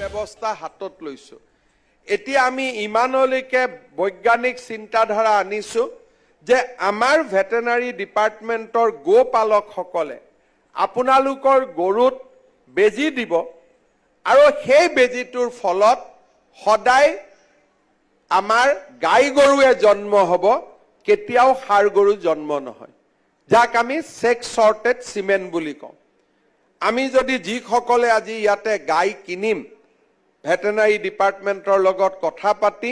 ব্যৱস্থা হাতত লৈছো এতিয়া আমি ইমানলৈকে বৈজ্ঞানিক চিন্তাধাৰা আনিছো যে আমাৰ ভেটেনাৰী ডিপাৰ্টমেণ্টৰ গোপালকসকলে আপোনালোকৰ গৰুত বেজি দিব আৰু সেই বেজিটোৰ ফলত সদায় আমাৰ গাই গৰুৱে জন্ম হ'ব কেতিয়াও ষাঁড় গৰু জন্ম নহয় যাক আমি সেক্স সৰ্টেড সিমেন্ট বুলি কওঁ আমি যদি যিসকলে আজি ইয়াতে গাই কিনিম ভেটেনাৰী ডিপাৰ্টমেণ্টৰ লগত কথা পাতি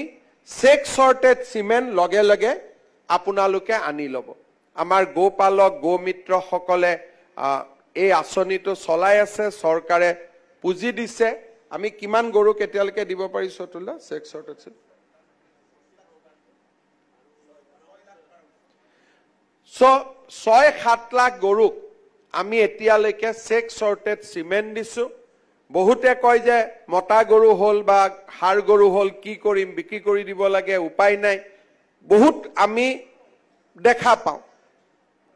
সেক্স সৰ্টেড সিমেন্ট লগে লগে আপোনালোকে আনি ল'ব আমাৰ গোপালক গোমিত্ৰসকলে এই আঁচনিটো চলাই আছে চৰকাৰে পুঁজি দিছে আমি কিমান গৰু কেতিয়ালৈকে দিব পাৰিছো তোলা সেক্স সৰ্টেড সিমেন্ট 6-7 লাখ গৰুক আমি এতিয়ালৈকে সেক্স সৰ্টেড সিমেন্ট দিছো বহুতে কয় যে মতা গৰু হল বা ষাঁড় গৰু হল কি কৰিম বিক্ৰী কৰি দিব লাগে উপায় নাই বহুত আমি দেখা পাওঁ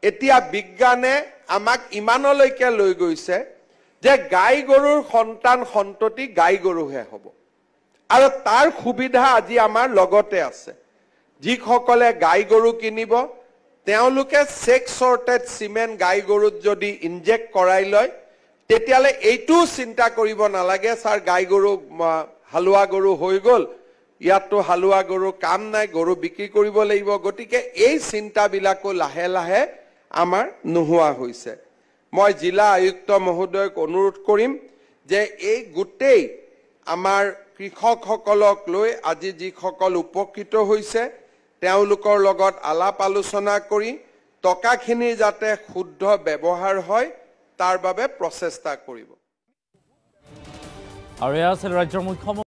এতিয়া বিজ্ঞানে আমাক ইমানলৈকে লৈ গৈছে যে গাই গৰুৰ সন্তান সন্ততি গাই গৰুহে হ'ব আৰু তাৰ সুবিধা আজি আমাৰ লগতে আছে যিসকলে গাই গৰু কিনিব তেওঁলোকে সেক্স সৰ্টেড সিমেন্ট গাই গৰুত যদি ইনজেক্ট কৰাই লয় তেতিয়ালে এইটো চিন্তা কৰিব নালাগে স্যাৰ গাই গৰু হালুৱা গৰু হৈ গল ইয়াতো হালুৱা গৰু কাম নাই গৰু বিক্ৰী কৰিব লাগিব গতিকে এই চিন্তাবিলাকো লাহে লাহে আমাৰ নোহোৱা হৈছে মই জিলা আয়ুক্ত মহোদয়ক অনুৰোধ কৰিম যে এই গোটেই আমাৰ কৃষকসকলক লৈ আজি যিসকল উপকৃত হৈছে তেওঁলোকৰ লগত আলাপ আলোচনা কৰি টকাখিনি যাতে শুদ্ধ ব্যৱহাৰ হয় তাৰ বাবে প্ৰচেষ্টা কৰিব আৰু এয়া আছিল ৰাজ্যৰ মুখ্যমন্ত্ৰী